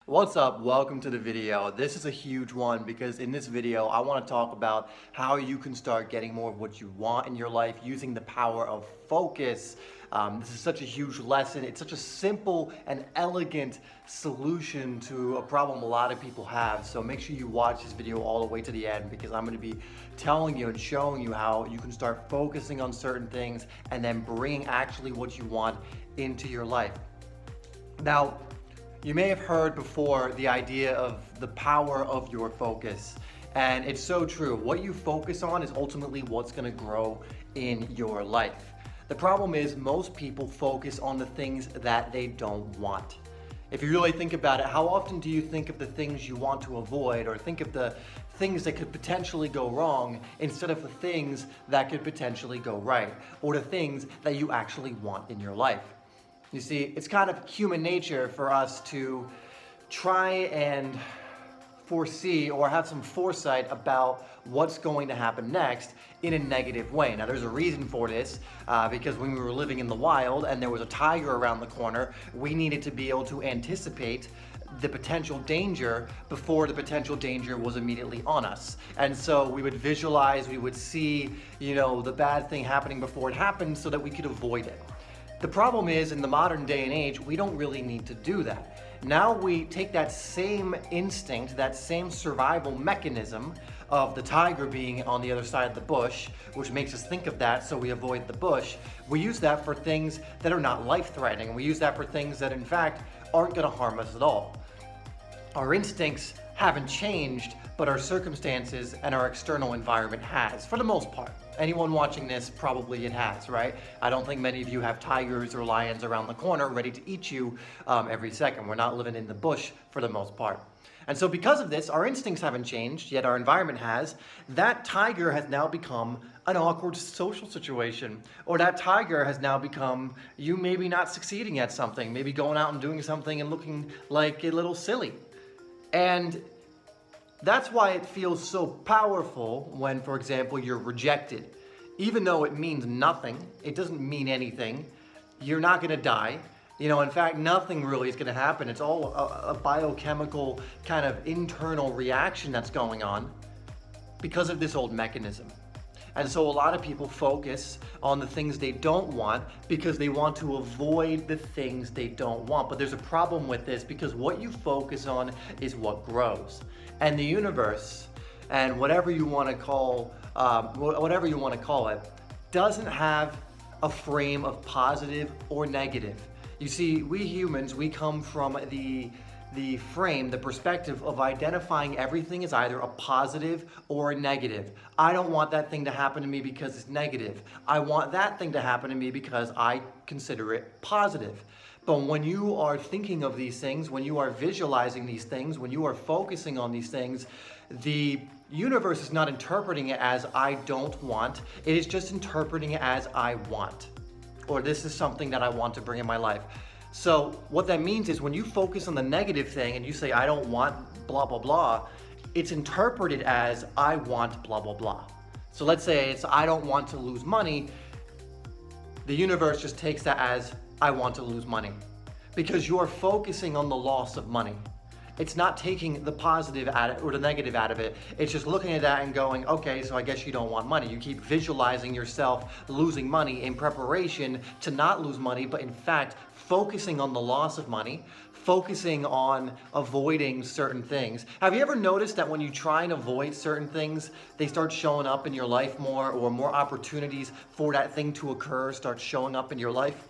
What's up? Welcome to the video. This is a huge one because in this video I want to talk about how you can start getting more of what you want in your life using the power of focus. This is such a huge lesson. It's such a simple and elegant solution to a problem a lot of people have. So make sure you watch this video all the way to the end because I'm going to be telling you and showing you how you can start focusing on certain things and then bringing actually what you want into your life. Now, you may have heard before the idea of the power of your focus, and it's so true. What you focus on is ultimately what's going to grow in your life. The problem is most people focus on the things that they don't want. If you really think about it, how often do you think of the things you want to avoid or think of the things that could potentially go wrong instead of the things that could potentially go right or the things that you actually want in your life? You see, it's kind of human nature for us to try and foresee or have some foresight about what's going to happen next in a negative way. Now, there's a reason for this because when we were living in the wild and there was a tiger around the corner, we needed to be able to anticipate the potential danger before the potential danger was immediately on us. And so we would visualize, we would see, the bad thing happening before it happened so that we could avoid it. The problem is, in the modern day and age, we don't really need to do that. Now we take that same instinct, that same survival mechanism of the tiger being on the other side of the bush, which makes us think of that so we avoid the bush. We use that for things that are not life-threatening. We use that for things that, in fact, aren't going to harm us at all. Our instincts haven't changed, but our circumstances and our external environment has, for the most part. Anyone watching this, probably it has, right? I don't think many of you have tigers or lions around the corner ready to eat you every second. We're not living in the bush for the most part. And so because of this, our instincts haven't changed, yet our environment has. That tiger has now become an awkward social situation. Or that tiger has now become you maybe not succeeding at something, maybe going out and doing something and looking like a little silly. And that's why it feels so powerful when, for example, you're rejected. Even though it means nothing, it doesn't mean anything, you're not going to die. In fact, nothing really is going to happen. It's all a biochemical kind of internal reaction that's going on because of this old mechanism. And so a lot of people focus on the things they don't want because they want to avoid the things they don't want. But there's a problem with this because what you focus on is what grows. And the universe, and whatever you want to call it, doesn't have a frame of positive or negative. You see, we humans, we come from the perspective of identifying everything as either a positive or a negative. I don't want that thing to happen to me because it's negative. I want that thing to happen to me because I consider it positive. But when you are thinking of these things, when you are visualizing these things, when you are focusing on these things, the universe is not interpreting it as I don't want. It is just interpreting it as I want. Or this is something that I want to bring in my life. So what that means is when you focus on the negative thing and you say, I don't want blah, blah, blah, it's interpreted as I want blah, blah, blah. So let's say it's I don't want to lose money. The universe just takes that as I want to lose money because you're focusing on the loss of money. It's not taking the positive out of it or the negative out of it. It's just looking at that and going, okay, so I guess you don't want money. You keep visualizing yourself losing money in preparation to not lose money, but in fact, focusing on the loss of money, focusing on avoiding certain things. Have you ever noticed that when you try and avoid certain things, they start showing up in your life more, or more opportunities for that thing to occur start showing up in your life?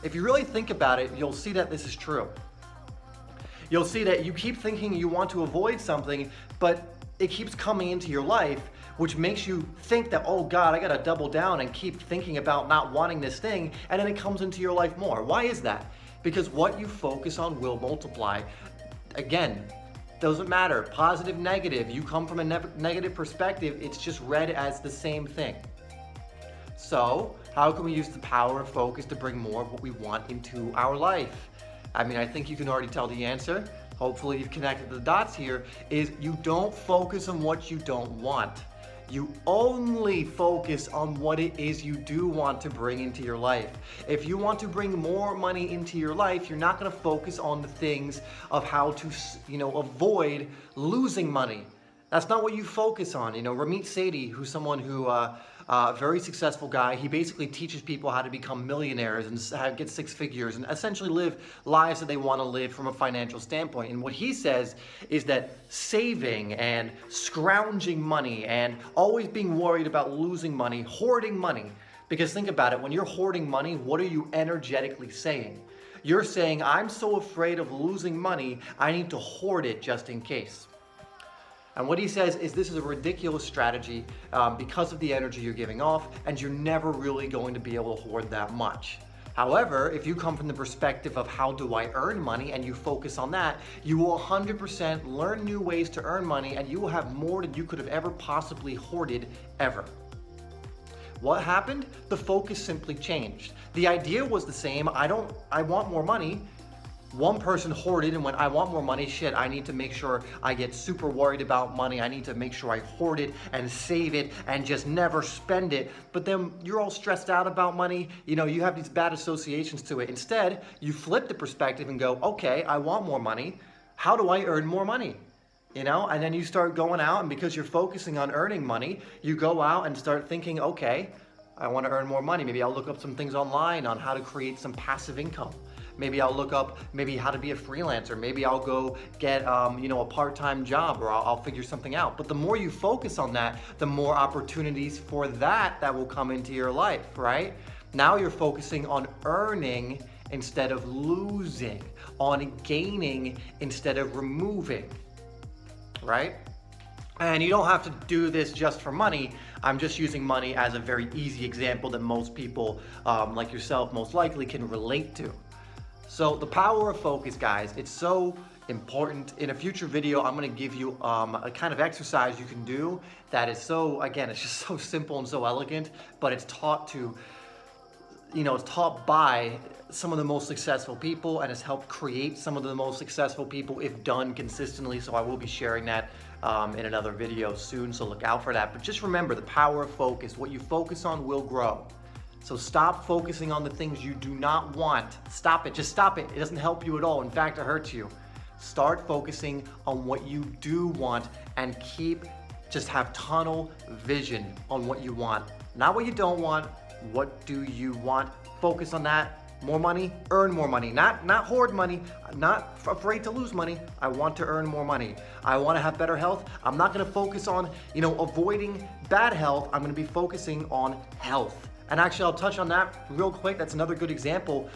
If you really think about it, you'll see that this is true. You'll see that you keep thinking you want to avoid something, but it keeps coming into your life, which makes you think that, oh God, I gotta double down and keep thinking about not wanting this thing, and then it comes into your life more. Why is that? Because what you focus on will multiply. Again, doesn't matter, positive, negative, you come from a negative perspective, it's just read as the same thing. So, how can we use the power of focus to bring more of what we want into our life? I think you can already tell the answer. Hopefully you've connected the dots here, is you don't focus on what you don't want. You only focus on what it is you do want to bring into your life. If you want to bring more money into your life, you're not going to focus on the things of how to, avoid losing money. That's not what you focus on. Ramit Sethi, who's someone who, very successful guy, he basically teaches people how to become millionaires and how to get six figures and essentially live lives that they want to live from a financial standpoint. And what he says is that saving and scrounging money and always being worried about losing money, hoarding money, because think about it, when you're hoarding money, what are you energetically saying? You're saying, I'm so afraid of losing money, I need to hoard it just in case. And what he says is this is a ridiculous strategy because of the energy you're giving off, and you're never really going to be able to hoard that much. However, if you come from the perspective of how do I earn money and you focus on that, you will 100% learn new ways to earn money, and you will have more than you could have ever possibly hoarded ever. What happened? The focus simply changed. The idea was the same. I want more money. One person hoarded and went, I want more money, shit, I need to make sure I get super worried about money. I need to make sure I hoard it and save it and just never spend it. But then you're all stressed out about money. You have these bad associations to it. Instead, you flip the perspective and go, okay, I want more money. How do I earn more money? And then you start going out, and because you're focusing on earning money, you go out and start thinking, okay, I want to earn more money. Maybe I'll look up some things online on how to create some passive income. Maybe I'll look up how to be a freelancer. Maybe I'll go get a part-time job, or I'll figure something out. But the more you focus on that, the more opportunities for that will come into your life, right? Now you're focusing on earning instead of losing, on gaining instead of removing, right? And you don't have to do this just for money. I'm just using money as a very easy example that most people, like yourself, most likely can relate to. So the power of focus, guys, it's so important. In a future video, I'm going to give you a kind of exercise you can do that is so, again, it's just so simple and so elegant, but it's taught by some of the most successful people, and it's helped create some of the most successful people if done consistently. So I will be sharing that in another video soon, so look out for that. But just remember the power of focus. What you focus on will grow. So stop focusing on the things you do not want. Stop it, just stop it. It doesn't help you at all. In fact, it hurts you. Start focusing on what you do want and just have tunnel vision on what you want. Not what you don't want, what do you want? Focus on that. More money, earn more money. Not hoard money, not afraid to lose money. I want to earn more money. I want to have better health. I'm not gonna focus on, avoiding bad health. I'm gonna be focusing on health. And actually, I'll touch on that real quick. That's another good example.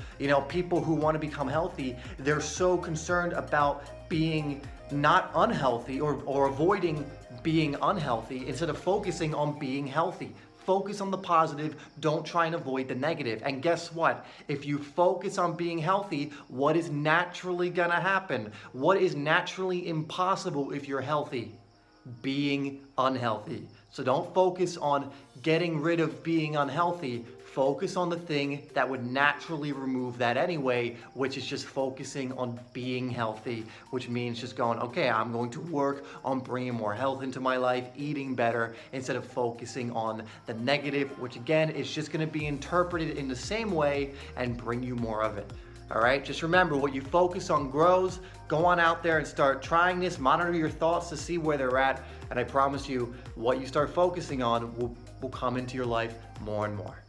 People who want to become healthy, they're so concerned about being not unhealthy or avoiding being unhealthy instead of focusing on being healthy. Focus on the positive, don't try and avoid the negative. And guess what? If you focus on being healthy, what is naturally gonna happen? What is naturally impossible if you're healthy? Being unhealthy. So don't focus on getting rid of being unhealthy. Focus on the thing that would naturally remove that anyway, which is just focusing on being healthy, which means just going, okay, I'm going to work on bringing more health into my life, eating better, instead of focusing on the negative, which again is just going to be interpreted in the same way and bring you more of it. All right, just remember, what you focus on grows. Go on out there and start trying this. Monitor your thoughts to see where they're at. And I promise you, what you start focusing on will come into your life more and more.